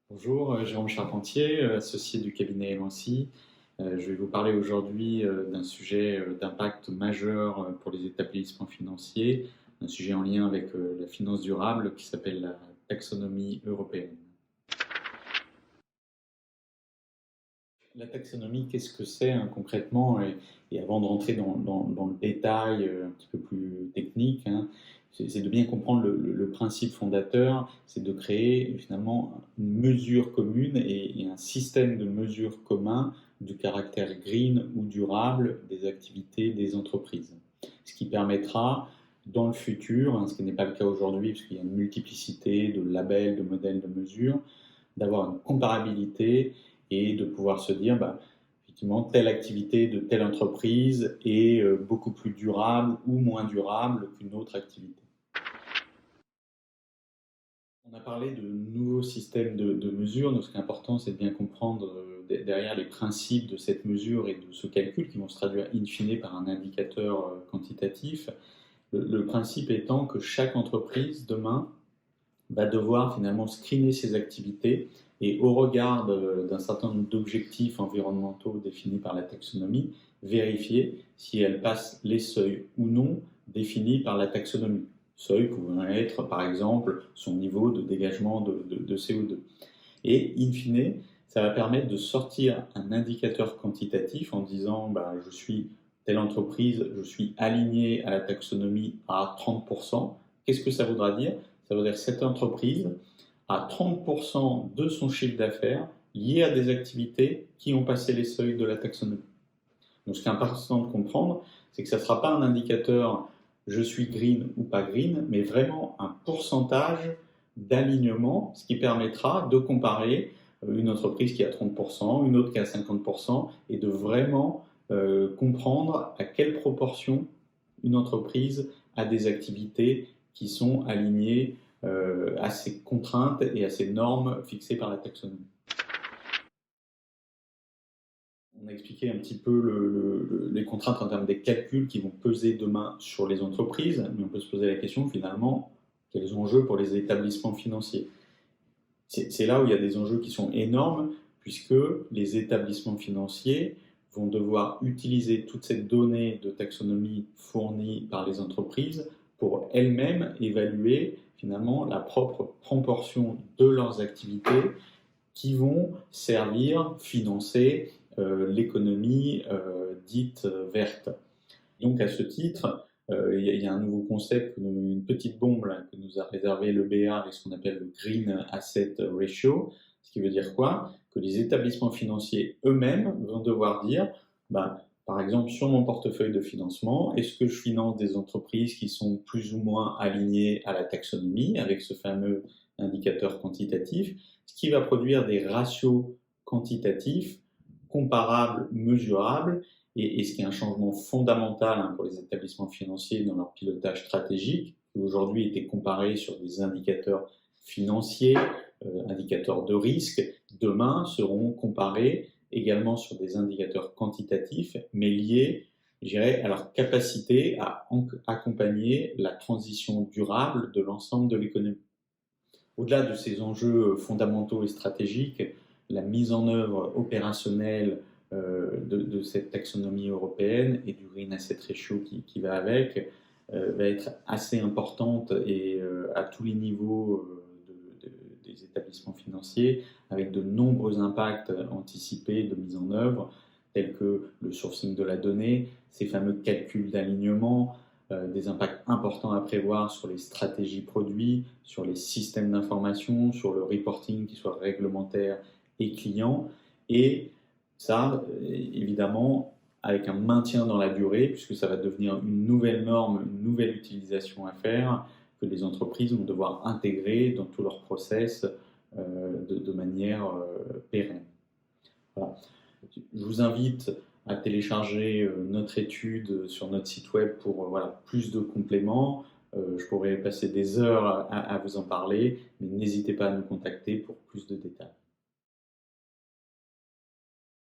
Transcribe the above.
Bonjour, Jérôme Charpentier, associé du cabinet Elancy. Je vais vous parler aujourd'hui d'un sujet d'impact majeur pour les établissements financiers, un sujet en lien avec la finance durable qui s'appelle la taxonomie européenne. La taxonomie, qu'est-ce que c'est concrètement et avant de rentrer dans le détail un petit peu plus technique, c'est de bien comprendre le principe fondateur, c'est de créer finalement une mesure commune et un système de mesures commun du caractère green ou durable des activités des entreprises. Ce qui permettra dans le futur, ce qui n'est pas le cas aujourd'hui puisqu'il y a une multiplicité de labels, de modèles de mesure, d'avoir une comparabilité et de pouvoir se dire, effectivement, telle activité de telle entreprise est beaucoup plus durable ou moins durable qu'une autre activité. On a parlé de nouveaux systèmes de mesure. Donc, ce qui est important, c'est de bien comprendre derrière les principes de cette mesure et de ce calcul qui vont se traduire in fine par un indicateur quantitatif. Le principe étant que chaque entreprise, demain, va devoir finalement screener ses activités et au regard d'un certain nombre d'objectifs environnementaux définis par la taxonomie, vérifier si elle passe les seuils ou non définis par la taxonomie. Seuils pouvant être par exemple son niveau de dégagement de CO2. Et in fine, ça va permettre de sortir un indicateur quantitatif en disant je suis telle entreprise, je suis aligné à la taxonomie à 30%. Qu'est-ce que ça voudra dire? Ça veut dire que cette entreprise a 30% de son chiffre d'affaires lié à des activités qui ont passé les seuils de la taxonomie. Donc ce qui est important de comprendre, c'est que ça ne sera pas un indicateur je suis green ou pas green, mais vraiment un pourcentage d'alignement, ce qui permettra de comparer une entreprise qui a 30%, une autre qui a 50%, et de vraiment comprendre à quelle proportion une entreprise a des activités qui sont alignées à ces contraintes et à ces normes fixées par la taxonomie. On a expliqué un petit peu les contraintes en termes des calculs qui vont peser demain sur les entreprises, mais on peut se poser la question finalement, quels enjeux pour les établissements financiers? C'est là où il y a des enjeux qui sont énormes, puisque les établissements financiers vont devoir utiliser toute cette donnée de taxonomie fournie par les entreprises pour elles-mêmes évaluer finalement la propre proportion de leurs activités qui vont servir, financer l'économie dite verte. Donc à ce titre, il y a un nouveau concept, une petite bombe là, que nous a réservé le BA avec ce qu'on appelle le Green Asset Ratio, ce qui veut dire quoi? Que les établissements financiers eux-mêmes vont devoir dire, par exemple, sur mon portefeuille de financement, est-ce que je finance des entreprises qui sont plus ou moins alignées à la taxonomie avec ce fameux indicateur quantitatif, ce qui va produire des ratios quantitatifs comparables, mesurables, et ce qui est un changement fondamental pour les établissements financiers dans leur pilotage stratégique, qui aujourd'hui était comparé sur des indicateurs financiers, indicateurs de risque, demain seront comparés également sur des indicateurs quantitatifs, mais liés, je dirais, à leur capacité à accompagner la transition durable de l'ensemble de l'économie. Au-delà de ces enjeux fondamentaux et stratégiques, la mise en œuvre opérationnelle de cette taxonomie européenne et du Green Asset Ratio qui va avec va être assez importante et à tous les niveaux des établissements financiers, avec de nombreux impacts anticipés de mise en œuvre, tels que le sourcing de la donnée, ces fameux calculs d'alignement, des impacts importants à prévoir sur les stratégies produits, sur les systèmes d'information, sur le reporting qui soit réglementaire et client, et ça, évidemment, avec un maintien dans la durée, puisque ça va devenir une nouvelle norme, une nouvelle utilisation à faire, que les entreprises vont devoir intégrer dans tout leur process de manière pérenne. Voilà. Je vous invite à télécharger notre étude sur notre site web pour plus de compléments. Je pourrais passer des heures à vous en parler, mais n'hésitez pas à nous contacter pour plus de détails.